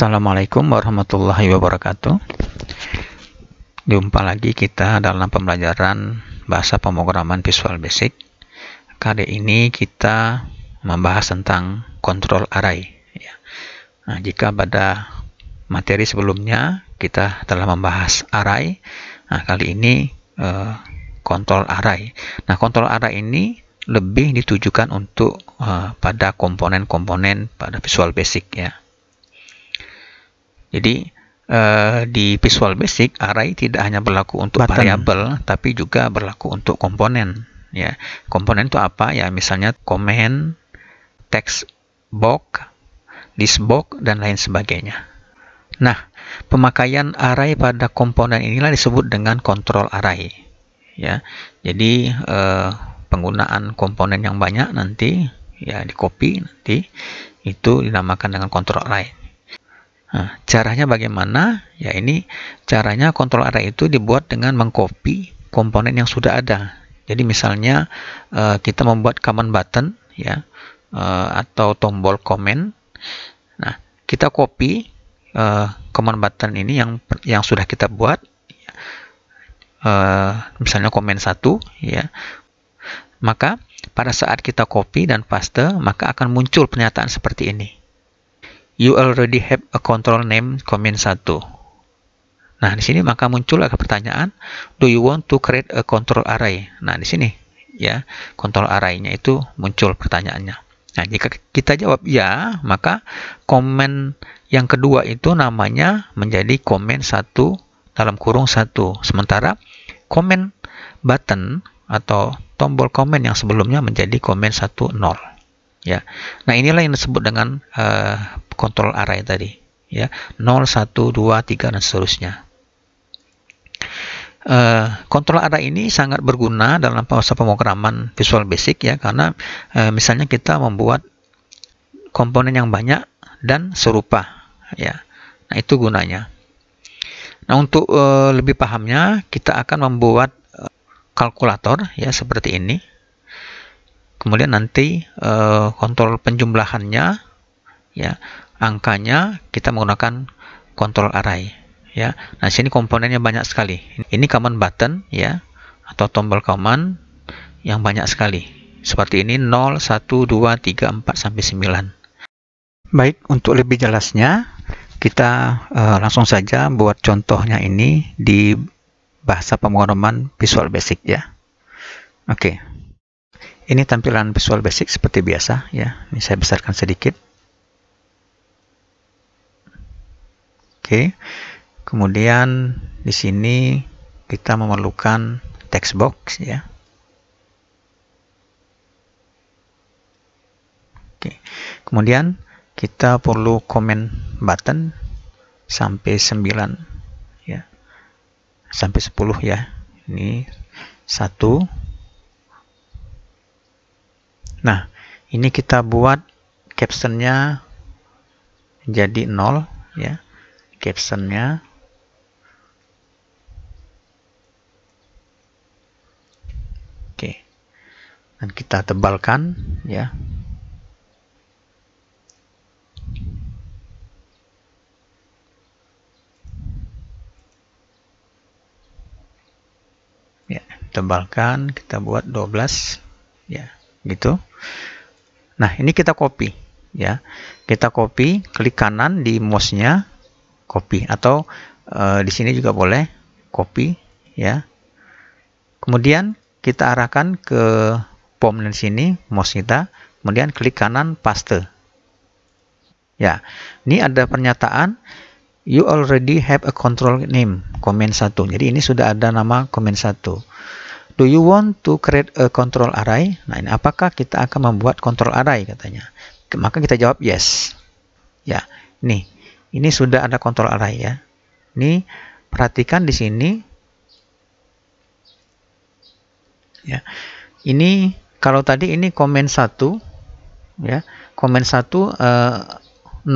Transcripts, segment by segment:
Assalamualaikum warahmatullahi wabarakatuh. Jumpa lagi kita dalam pembelajaran bahasa pemrograman Visual Basic. Kali ini kita membahas tentang control array. Nah, jika pada materi sebelumnya kita telah membahas array, nah kali ini control array. Nah, control array ini lebih ditujukan untuk pada komponen-komponen pada Visual Basic ya. Jadi di Visual Basic array tidak hanya berlaku untuk variabel, tapi juga berlaku untuk komponen. Ya, komponen itu apa? Ya, misalnya comment, text box, list box, dan lain sebagainya. Nah, pemakaian array pada komponen inilah disebut dengan control array. Ya, jadi penggunaan komponen yang banyak nanti ya di copy nanti itu dinamakan dengan control array. Nah, caranya bagaimana? Ya, ini caranya control array itu dibuat dengan mengcopy komponen yang sudah ada. Jadi misalnya kita membuat command button ya atau tombol comment. Nah, kita copy command button ini yang sudah kita buat. Misalnya comment 1 ya. Maka pada saat kita copy dan paste, maka akan muncul pernyataan seperti ini. You already have a control name comment 1. Nah, di sini maka muncul ada pertanyaan, do you want to create a control array? Nah, di sini ya, control array-nya itu muncul pertanyaannya. Nah, jika kita jawab ya, maka komen yang kedua itu namanya menjadi comment 1 dalam kurung 1. Sementara comment button atau tombol comment yang sebelumnya menjadi comment 1 0. Ya. Nah, inilah yang disebut dengan control array tadi, ya. 0, 1, 2, 3 dan seterusnya. Control array ini sangat berguna dalam bahasa pemrograman Visual Basic ya, karena misalnya kita membuat komponen yang banyak dan serupa ya. Nah, itu gunanya. Nah, untuk lebih pahamnya kita akan membuat kalkulator ya seperti ini. Kemudian nanti kontrol penjumlahannya ya, angkanya kita menggunakan control array ya. Nah, sini komponennya banyak sekali. Ini command button ya atau tombol command yang banyak sekali. Seperti ini 0, 1, 2, 3, 4 sampai 9. Baik, untuk lebih jelasnya kita langsung saja buat contohnya ini di bahasa pemrograman Visual Basic ya. Oke. Ini tampilan Visual Basic seperti biasa ya. Ini saya besarkan sedikit. Oke. Kemudian di sini kita memerlukan text box ya. Oke. Kemudian kita perlu comment button sampai 9 ya. Sampai 10 ya. Ini 1. Nah, ini kita buat captionnya jadi 0 ya. Captionnya oke. Dan kita tebalkan ya. Ya, tebalkan, kita buat 12 ya, gitu. Nah, ini kita copy ya. Kita copy, klik kanan di mouse-nya, copy, atau di sini juga boleh copy ya. Kemudian kita arahkan ke pom di sini mouse kita, kemudian klik kanan paste. Ya, ini ada pernyataan you already have a control name comment 1. Jadi ini sudah ada nama comment 1. Do you want to create a control array? Nah, ini apakah kita akan membuat control array katanya. Maka kita jawab yes. Ya, ini sudah ada control array ya. Ini perhatikan di sini. Ya. Ini kalau tadi ini comment 1 ya. Comment 1 0,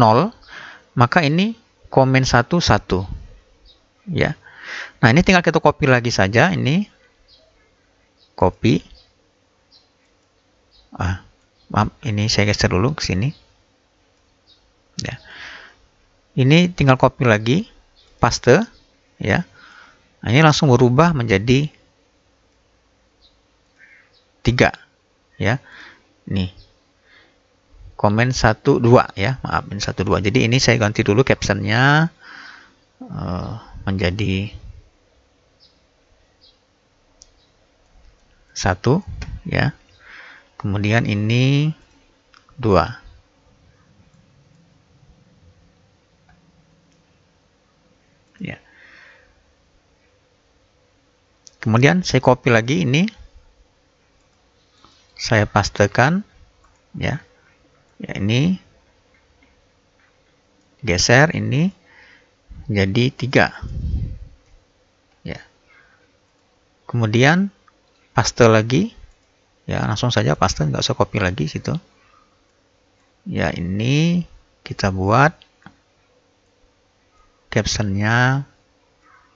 maka ini comment 1 1. Ya. Nah, ini tinggal kita copy lagi saja ini. Copy. Maaf, ini saya geser dulu ke sini. Ya. ini tinggal copy lagi, paste, ya. Nah, ini langsung berubah menjadi 3, ya. Nih, komen 1, 2, ya. Maaf, ini 1, 2. Jadi ini saya ganti dulu captionnya menjadi 1, ya. Kemudian ini 2. Ya. Kemudian saya copy lagi ini, saya pastekan, ya. Ya, ini geser ini jadi 3, ya. Kemudian paste lagi, ya, langsung saja paste, nggak usah copy lagi situ. Ya, ini kita buat captionnya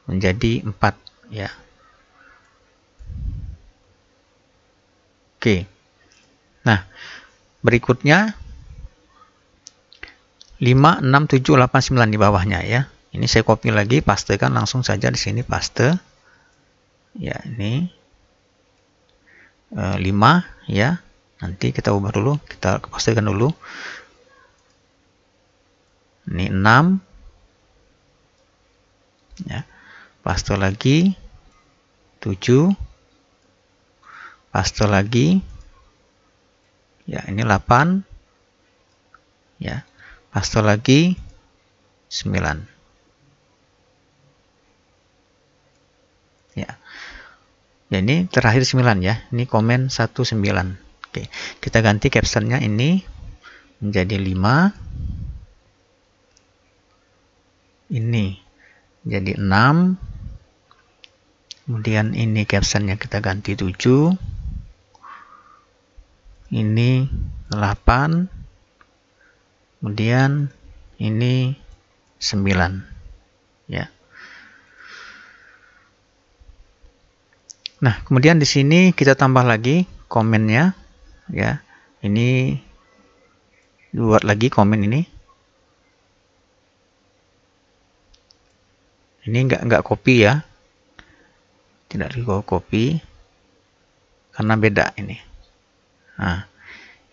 menjadi 4, ya. Oke. Nah, berikutnya 5, 6, 7, 8, 9 di bawahnya, ya. Ini saya copy lagi, pastekan langsung saja di sini, paste. Ya, ini 5, ya. Nanti kita ubah dulu, kita pastekan dulu. Ini 6. Ya. Paste lagi 7. Paste lagi. Ya, ini 8. Ya. Paste lagi 9. Ya. Ya, ini terakhir 9, ya. Ini komen 1, 9. Oke, kita ganti captionnya ini menjadi 5. Ini jadi 6. Kemudian ini captionnya kita ganti 7. Ini 8. Kemudian ini 9, ya. Nah, kemudian di sini kita tambah lagi komennya, ya. Ini buat lagi komen ini. Ini nggak copy, ya. Tidak di copy karena beda ini. Nah,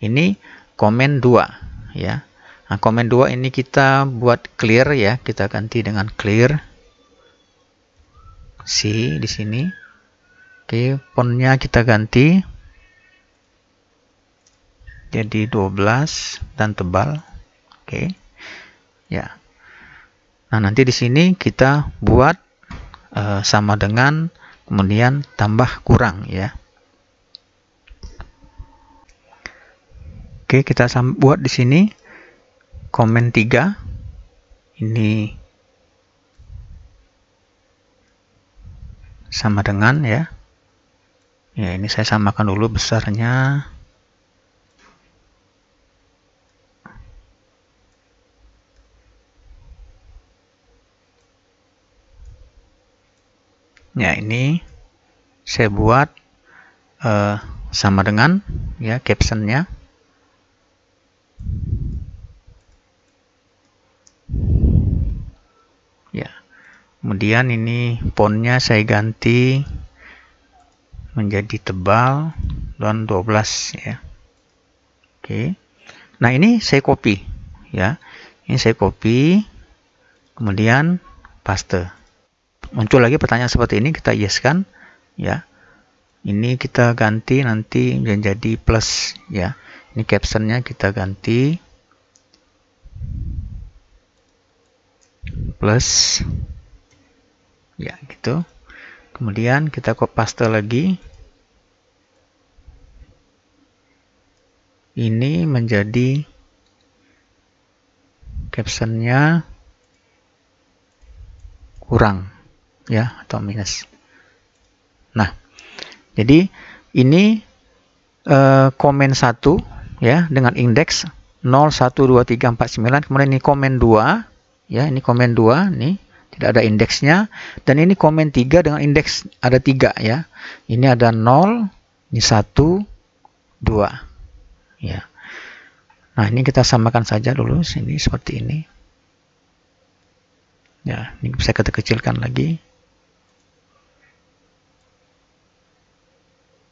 ini komen 2, ya. Nah, komen 2 ini kita buat clear, ya. Kita ganti dengan clear. C di sini. Oke, fontnya kita ganti jadi 12 dan tebal. Oke. Ya. Nah, nanti di sini kita buat sama dengan, kemudian tambah kurang, ya. Oke, kita buat di sini komen 3. Ini sama dengan, ya. Ya, ini saya samakan dulu besarnya. Ya, ini saya buat sama dengan, ya, captionnya. Ya. Kemudian ini fontnya saya ganti menjadi tebal dan 12, ya. Oke. Nah, ini saya copy, ya. Ini saya copy, kemudian paste. Muncul lagi pertanyaan seperti ini, kita yes-kan, ya. Ini kita ganti nanti menjadi plus, ya. Ini captionnya kita ganti plus, ya, gitu. Kemudian kita paste lagi. Ini menjadi captionnya kurang, ya, atau minus. Nah, jadi ini komen 1, ya, dengan indeks 0, 1, 2, 3, 4, 9. Kemudian ini komen 2, ya, ini komen 2 nih, tidak ada indeksnya. Dan ini komen 3 dengan indeks ada 3, ya. Ini ada 0, ini 1, 2, ya. Nah, ini kita samakan saja dulu sini seperti ini. Ya, ini bisa kita kecilkan lagi.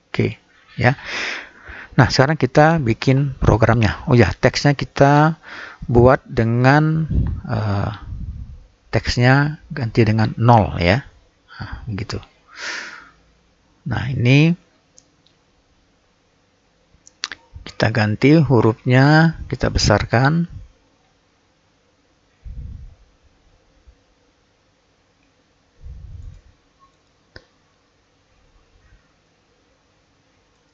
Oke, ya. Nah, sekarang kita bikin programnya. Oh ya, teksnya kita buat dengan teksnya ganti dengan 0 ya. Nah, gitu. Nah, ini kita ganti hurufnya, kita besarkan.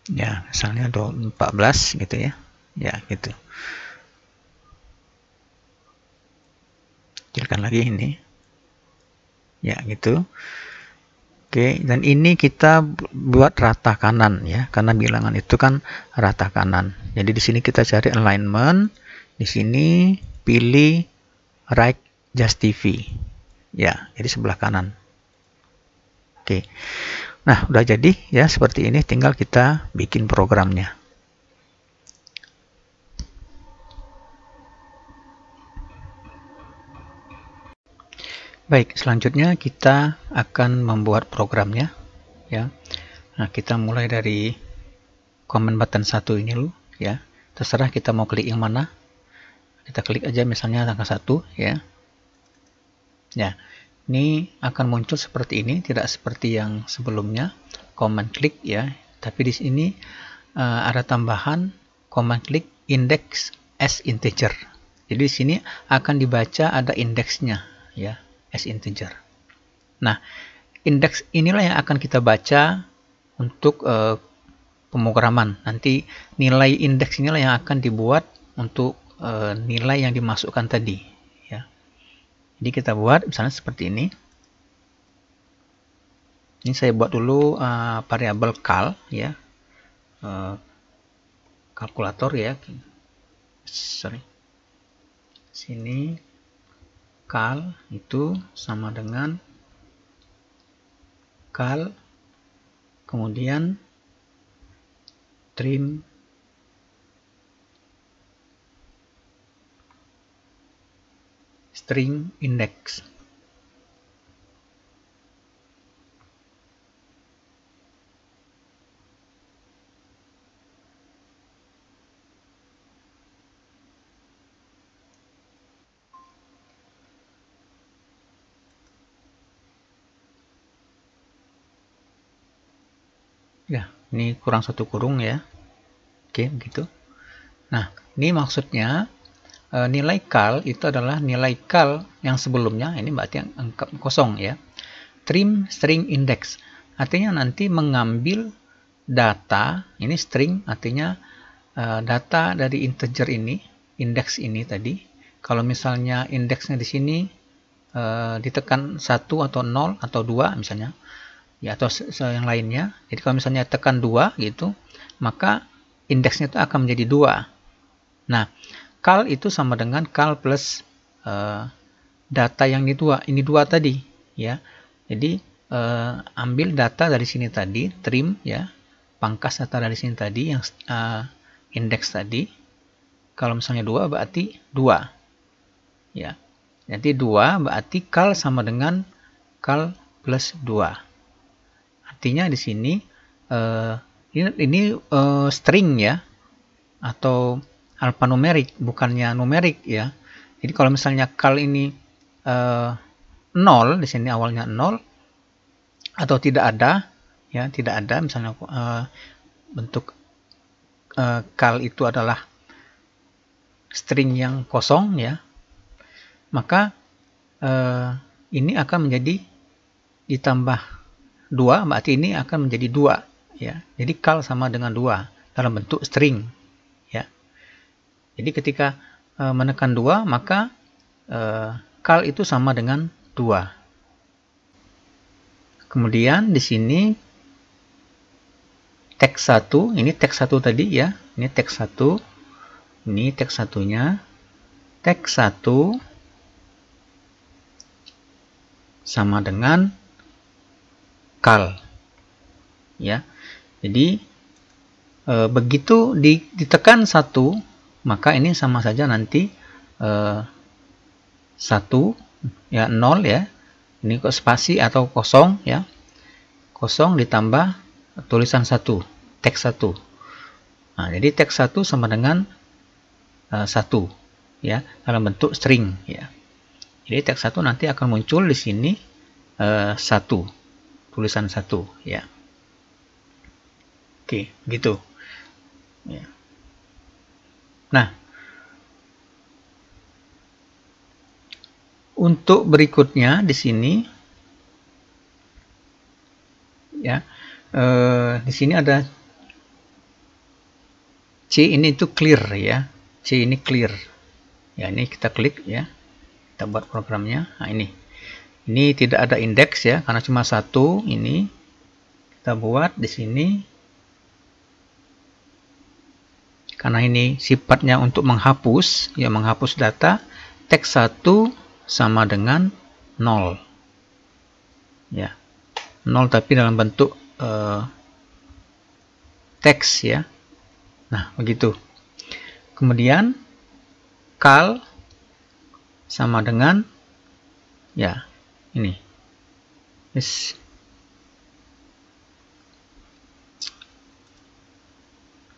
Ya, misalnya 14 gitu ya. Ya, gitu. Kecilkan lagi ini. Ya, gitu. Oke, dan ini kita buat rata kanan ya, karena bilangan itu kan rata kanan. Jadi di sini kita cari alignment, di sini pilih right just TV. Ya, jadi sebelah kanan. Oke. Nah, udah jadi ya seperti ini, tinggal kita bikin programnya. Baik, selanjutnya kita akan membuat programnya ya. Nah, kita mulai dari command button 1 ini dulu ya. Terserah kita mau klik yang mana. Kita klik aja misalnya angka 1 ya. Ya, ini akan muncul seperti ini, tidak seperti yang sebelumnya command klik ya. Tapi di sini ada tambahan command klik index as integer. Jadi di sini akan dibaca ada indeksnya ya, as integer. Nah, indeks inilah yang akan kita baca untuk pemrograman. Nanti nilai indeks inilah yang akan dibuat untuk nilai yang dimasukkan tadi ya. Jadi kita buat misalnya seperti ini. Ini saya buat dulu variabel cal ya. Kalkulator ya. Sorry. Sini cal itu sama dengan cal kemudian trim string index. Ya, ini kurang satu kurung ya. Oke, begitu. Nah, ini maksudnya nilai cal itu adalah nilai cal yang sebelumnya, ini berarti yang angka kosong ya. Trim string index, artinya nanti mengambil data, ini string artinya data dari integer ini, indeks ini tadi. Kalau misalnya indeksnya di sini ditekan 1 atau 0 atau 2 misalnya, ya atau yang lainnya. Jadi kalau misalnya tekan 2 gitu, maka indeksnya itu akan menjadi 2. Nah, cal itu sama dengan cal plus data yang ini 2 tadi ya. Jadi ambil data dari sini tadi, trim ya, pangkas data dari sini tadi yang indeks tadi. Kalau misalnya 2 berarti 2 ya. Jadi 2 berarti cal sama dengan cal plus 2. Artinya di sini ini string ya, atau alphanumerik, bukannya numerik ya. Jadi kalau misalnya cal ini 0, di sini awalnya 0 atau tidak ada ya, tidak ada misalnya bentuk cal itu adalah string yang kosong ya, maka ini akan menjadi ditambah 2, berarti ini akan menjadi 2 ya. Jadi cal sama dengan 2 dalam bentuk string ya. Jadi ketika menekan 2, maka cal itu sama dengan 2. Kemudian di sini teks 1, ini teks 1 tadi ya. Ini teks 1. Ini teks 1-nya. Teks 1 sama dengan cal ya. Jadi begitu ditekan 1, maka ini sama saja nanti 1 ya 0 ya. Ini kok spasi atau kosong ya. Kosong ditambah tulisan 1, teks 1. Nah, jadi teks 1 sama dengan 1 ya, dalam bentuk string ya. Jadi teks 1 nanti akan muncul di sini 1, tulisan 1 ya. Oke, gitu. Ya. Nah, untuk berikutnya di sini ya, di sini ada C ini itu clear ya. C ini clear. Ya, ini kita klik ya. Kita buat programnya. Nah, ini tidak ada indeks ya, karena cuma 1 ini. Kita buat di sini. Karena ini sifatnya untuk menghapus, ya menghapus data, teks 1 sama dengan 0. Ya. 0 tapi dalam bentuk teks ya. Nah, begitu. Kemudian cal sama dengan ya ini. Yes.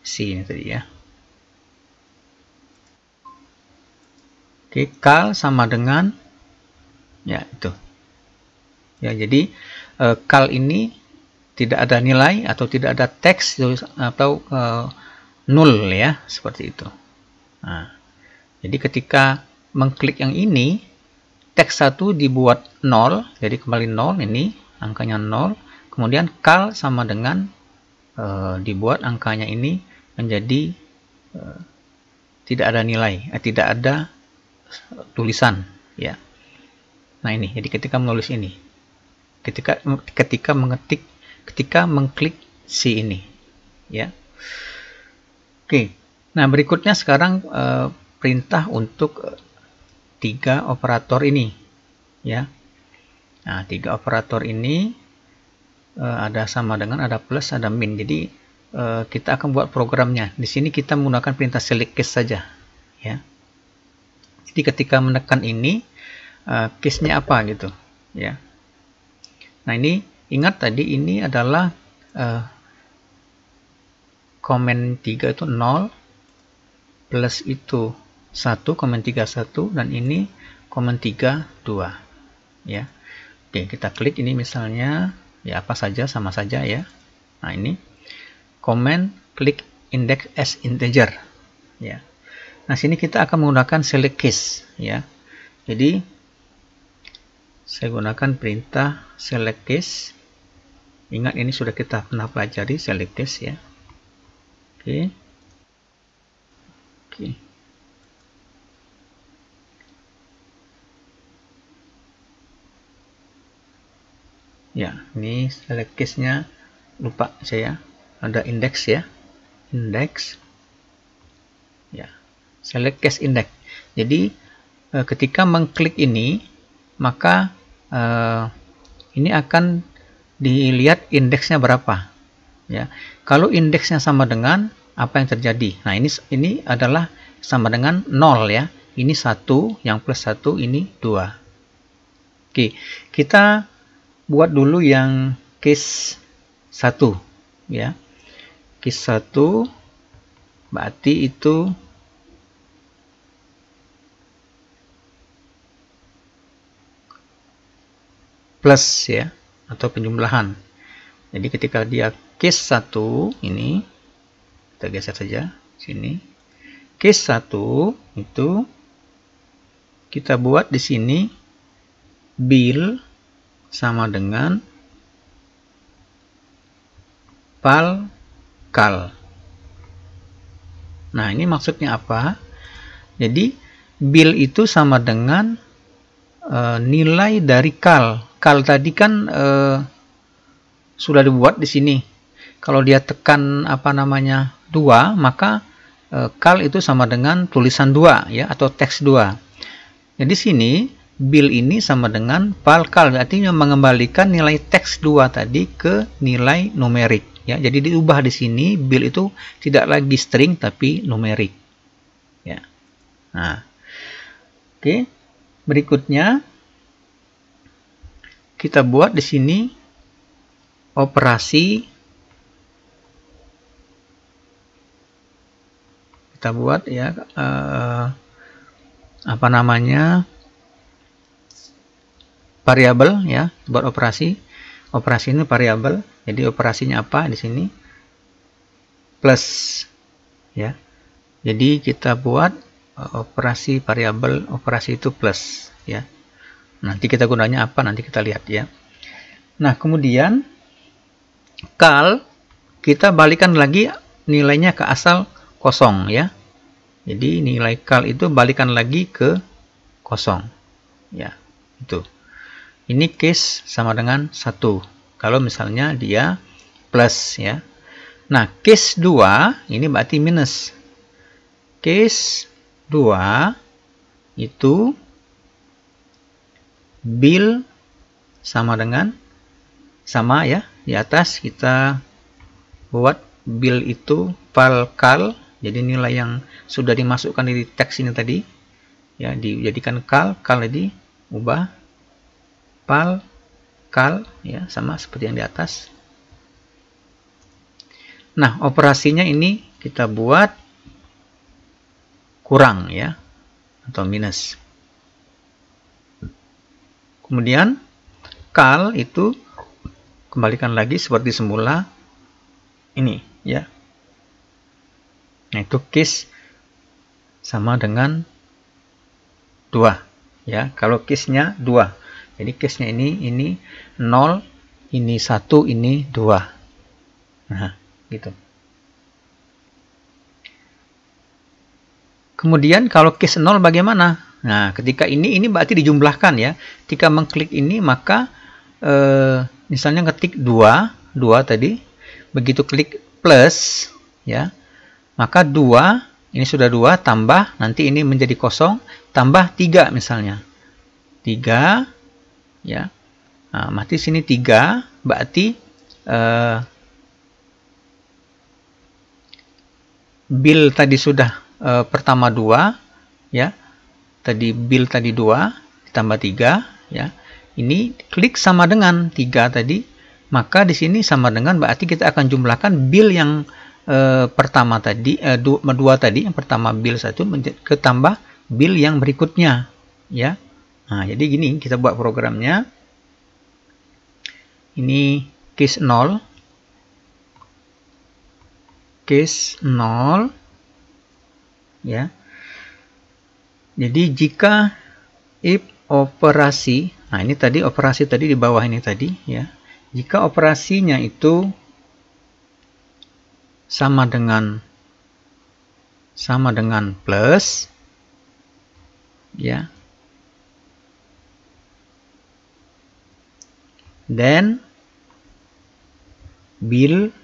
C ini tadi ya. Oke, cal sama dengan ya itu. Ya, jadi cal ini tidak ada nilai atau tidak ada teks atau null ya, seperti itu. Nah, jadi ketika mengklik yang ini, teks 1 dibuat 0, jadi kembali 0 ini, angkanya 0. Kemudian cal sama dengan dibuat angkanya ini menjadi tidak ada nilai, tidak ada tulisan ya. Nah, ini jadi ketika menulis ini, ketika mengklik C ini ya. Oke, nah berikutnya sekarang perintah untuk 3 operator ini ya. Nah, 3 operator ini ada sama dengan, ada plus, ada min. Jadi kita akan buat programnya. Di sini kita menggunakan perintah select case saja ya. Jadi ketika menekan ini, case-nya apa gitu ya. Nah, ini ingat tadi ini adalah komen 3 itu 0, plus itu 1, komen 3 1, dan ini komen 3 2 ya. Oke, kita klik ini misalnya ya apa saja, sama saja ya. Nah, ini komen klik index as integer ya. Nah, sini kita akan menggunakan select case ya. Jadi saya gunakan perintah select case. Ingat ini sudah kita pernah pelajari select case ya. Oke. Oke. Ya, ini select case-nya lupa saya. Ada index ya. Index. Ya. Select case index. Jadi ketika mengklik ini, maka ini akan dilihat indeksnya berapa ya. Kalau indeksnya sama dengan apa yang terjadi, nah ini adalah sama dengan 0 ya. Ini 1, yang plus 1 ini 2. Oke, kita buat dulu yang case 1 ya. Case 1 berarti itu plus ya, atau penjumlahan. Jadi ketika dia case 1 ini, kita geser saja sini. Case 1 itu kita buat di sini bill sama dengan pal cal. Nah, ini maksudnya apa? Jadi bill itu sama dengan nilai dari cal. Cal tadi kan sudah dibuat di sini. Kalau dia tekan apa namanya 2, maka cal itu sama dengan tulisan 2 ya, atau teks 2. Jadi sini bill ini sama dengan pal cal, artinya mengembalikan nilai teks 2 tadi ke nilai numerik ya. Jadi diubah di sini bill itu tidak lagi string tapi numerik ya. Nah, oke. Berikutnya kita buat di sini operasi, kita buat ya apa namanya, variabel ya, buat operasi ini variabel. Jadi operasinya apa di sini? Plus ya. Jadi kita buat operasi variabel, operasi itu plus ya. Nanti kita gunanya apa, nanti kita lihat ya. Nah, kemudian kal kita balikan lagi nilainya ke asal kosong ya. Jadi nilai kal itu balikan lagi ke kosong ya. Itu. Ini case sama dengan 1. Kalau misalnya dia plus ya. Nah, case 2 ini berarti minus. Case 2 itu bill sama dengan sama ya. Di atas kita buat bill itu val kal. Jadi nilai yang sudah dimasukkan di teks ini tadi ya, dijadikan kal tadi ubah val kal ya, sama seperti yang di atas. Nah, operasinya ini kita buat kurang ya, atau minus. Kemudian kal itu kembalikan lagi seperti semula ini ya. Nah, itu case sama dengan 2 ya. Kalau case-nya 2. Jadi case-nya ini 0, ini 1, ini 2. Nah, gitu. Kemudian kalau case 0 bagaimana? Nah, ketika ini berarti dijumlahkan ya. Ketika mengklik ini maka misalnya ketik 2 tadi, begitu klik plus ya, maka 2 ini sudah 2 tambah, nanti ini menjadi kosong, tambah 3 misalnya 3 ya. Nah, mati sini 3 berarti bill tadi sudah pertama 2 ya, tadi bill tadi 2 ditambah 3 ya. Ini klik sama dengan 3 tadi, maka di sini sama dengan berarti kita akan jumlahkan bill yang pertama tadi, 2 tadi, yang pertama bill 1 ketambah bill yang berikutnya ya. Nah, jadi gini kita buat programnya. Ini case 0 ya. Jadi jika if operasi, nah ini tadi operasi tadi di bawah ini tadi ya. Jika operasinya itu sama dengan plus ya, then bill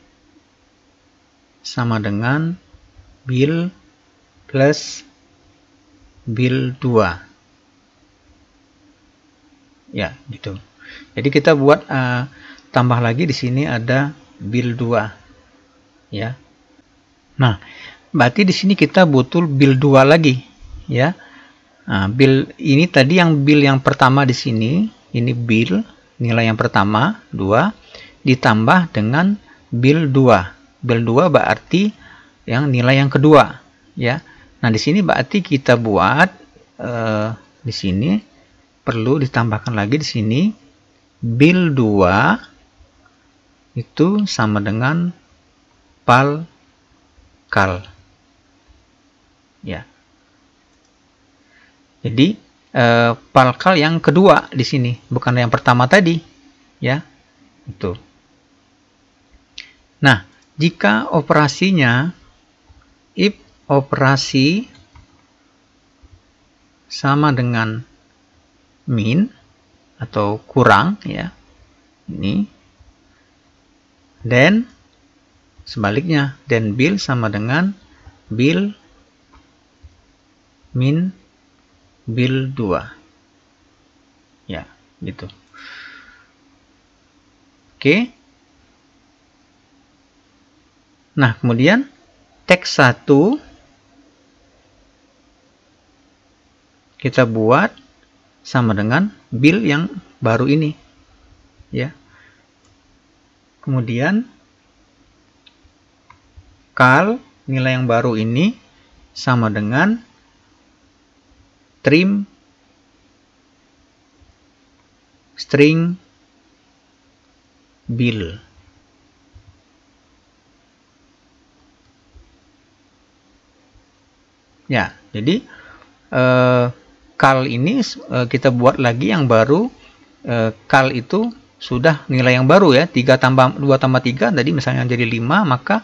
sama dengan bill plus bill 2 ya, gitu. Jadi kita buat tambah lagi di sini ada bill 2 ya. Nah, berarti di sini kita butuh bill 2 lagi ya. Nah, bill ini tadi yang bill yang pertama di sini, ini bill nilai yang pertama 2 ditambah dengan bill 2. Bill 2 berarti yang nilai yang kedua ya. Nah, di sini berarti kita buat di sini perlu ditambahkan lagi di sini bill 2 itu sama dengan val kal ya. Jadi val kal yang kedua di sini, bukan yang pertama tadi ya. Itu. Nah, jika operasinya if operasi sama dengan min atau kurang ya, ini, then sebaliknya, then bill sama dengan bill min bill 2 ya, gitu. Oke. Nah, kemudian teks 1 kita buat sama dengan bill yang baru ini ya. Kemudian cal nilai yang baru ini sama dengan trim string bill. Ya, jadi cal ini kita buat lagi yang baru. Cal itu sudah nilai yang baru ya, 2 tambah 3 tadi misalnya jadi 5, maka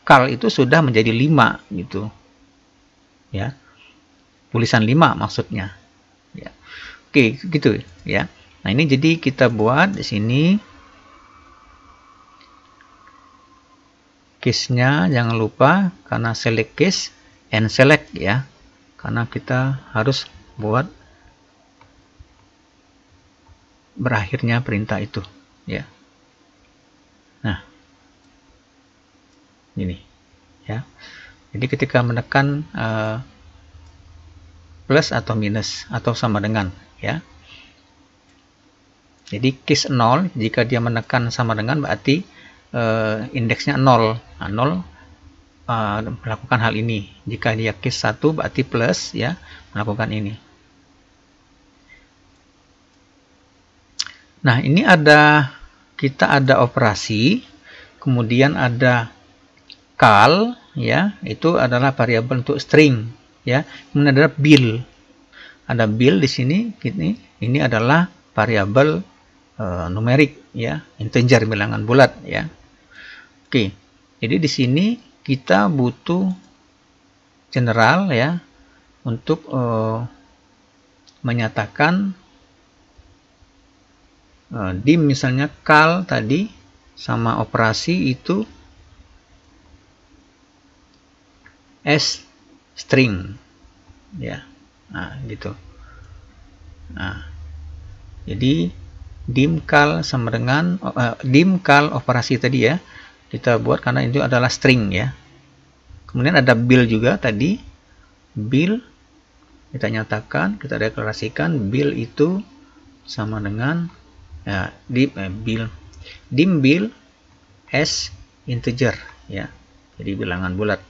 cal itu sudah menjadi 5 gitu. Ya. Tulisan 5 maksudnya. Ya. Oke, gitu ya. Nah, ini jadi kita buat di sini case-nya jangan lupa karena select case and select ya. Karena kita harus buat berakhirnya perintah itu ya. Nah, ini ya. Jadi ketika menekan plus atau minus atau sama dengan ya. Jadi case 0 jika dia menekan sama dengan berarti indeksnya 0. Nah, 0 melakukan hal ini. Jika dia case 1 berarti plus ya, melakukan ini. Nah, ini kita ada operasi, kemudian ada cal ya, itu adalah variabel untuk string ya. Kemudian ada bill. Ada bill di sini ini adalah variabel numerik ya, integer bilangan bulat ya. Oke. Jadi di sini kita butuh general ya untuk menyatakan dim misalnya cal tadi sama operasi itu as string ya. Nah, gitu. Nah, jadi dim cal sama dengan dim cal operasi tadi ya, kita buat karena itu adalah string ya. Kemudian ada bill juga tadi, bill kita nyatakan, kita deklarasikan bill itu sama dengan ya, dim bill as integer ya, jadi bilangan bulat.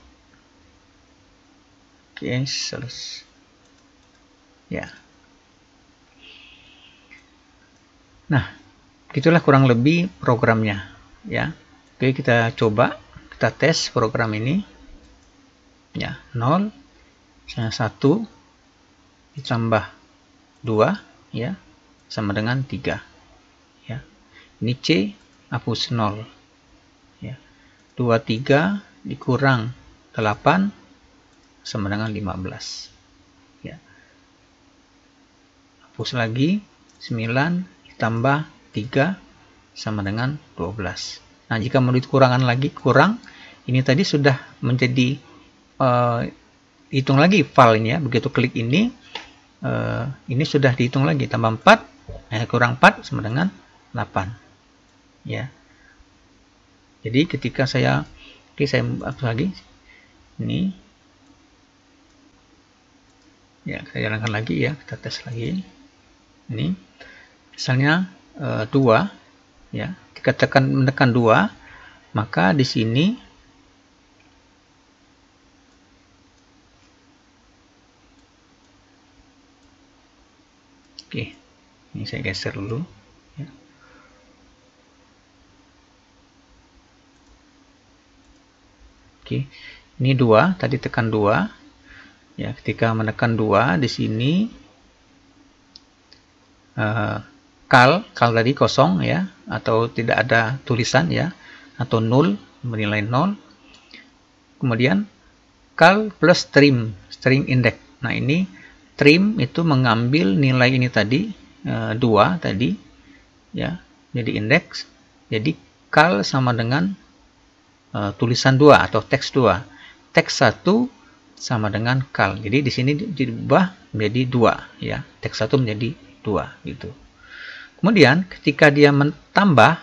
Oke, selesai ya. Nah, itulah kurang lebih programnya ya. Oke, kita coba, kita tes program ini ya. 0 misalnya 1 ditambah 2 ya sama dengan 3 ya. Ini C hapus 0 ya. 23 dikurang 8 sama dengan 15 ya. Hapus lagi 9 ditambah 3 sama dengan 12. Nah, jika mau dikurangkan lagi, kurang, ini tadi sudah menjadi hitung lagi filenya. Begitu klik ini sudah dihitung lagi, tambah 4 kurang 4 sama dengan 8 ya. Jadi ketika saya hapus lagi ini ya, kita jalankan lagi ya, kita tes lagi ini misalnya 2 ya, ketika menekan 2 maka di sini oke, ini saya geser dulu ya. Oke, ini 2 tadi tekan 2 ya, ketika menekan 2 di sini cal tadi kosong ya, atau tidak ada tulisan ya, atau 0 bernilai 0. Kemudian cal plus string index. Nah, ini trim itu mengambil nilai ini tadi 2 tadi ya, jadi indeks. Jadi cal sama dengan tulisan 2 atau teks 2. Teks 1 sama dengan cal. Jadi di sini diubah menjadi 2 ya. Teks 1 menjadi 2 gitu. Kemudian ketika dia tambah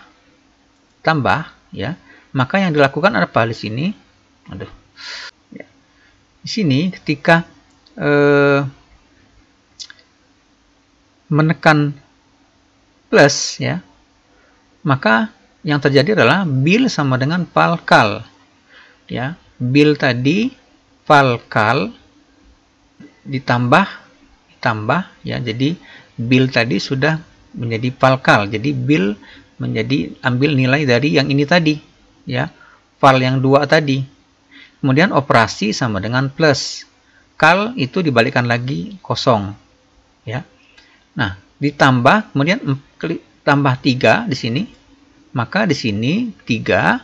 ya, maka yang dilakukan apa di sini? Ya. Di sini ketika menekan plus ya, maka yang terjadi adalah bil sama dengan val_cal. Ya, bil tadi val_cal ditambah ya, jadi bil tadi sudah menjadi val_cal. Jadi bil menjadi ambil nilai dari yang ini tadi, ya, val yang 2 tadi. Kemudian operasi sama dengan plus. Cal itu dibalikkan lagi kosong, ya. Nah, ditambah kemudian tambah 3 di sini. Maka di sini 3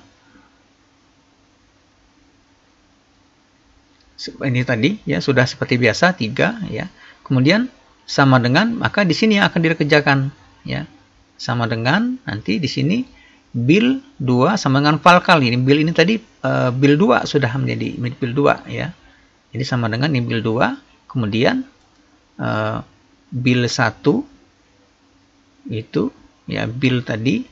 ini tadi ya sudah seperti biasa 3 ya. Kemudian sama dengan, maka di sini yang akan dikerjakan ya. Sama dengan nanti di sini bil 2 sama dengan val_cal. Ini bil ini tadi bil 2 sudah menjadi bil 2 ya. Jadi sama dengan ini bil 2, kemudian bil 1 itu ya, bil tadi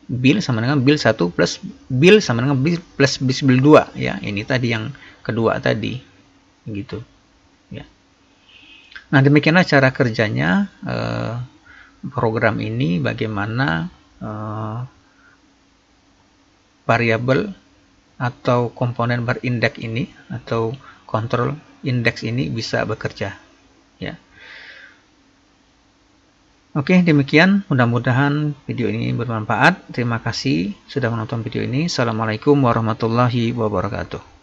bil sama dengan bil 1 plus bil sama dengan bil plus bil 2 ya. Ini tadi yang kedua tadi gitu ya. Nah, demikianlah cara kerjanya program ini, bagaimana variabel atau komponen berindeks ini atau kontrol indeks ini bisa bekerja ya. Oke, demikian, mudah-mudahan video ini bermanfaat. Terima kasih sudah menonton video ini. Assalamualaikum warahmatullahi wabarakatuh.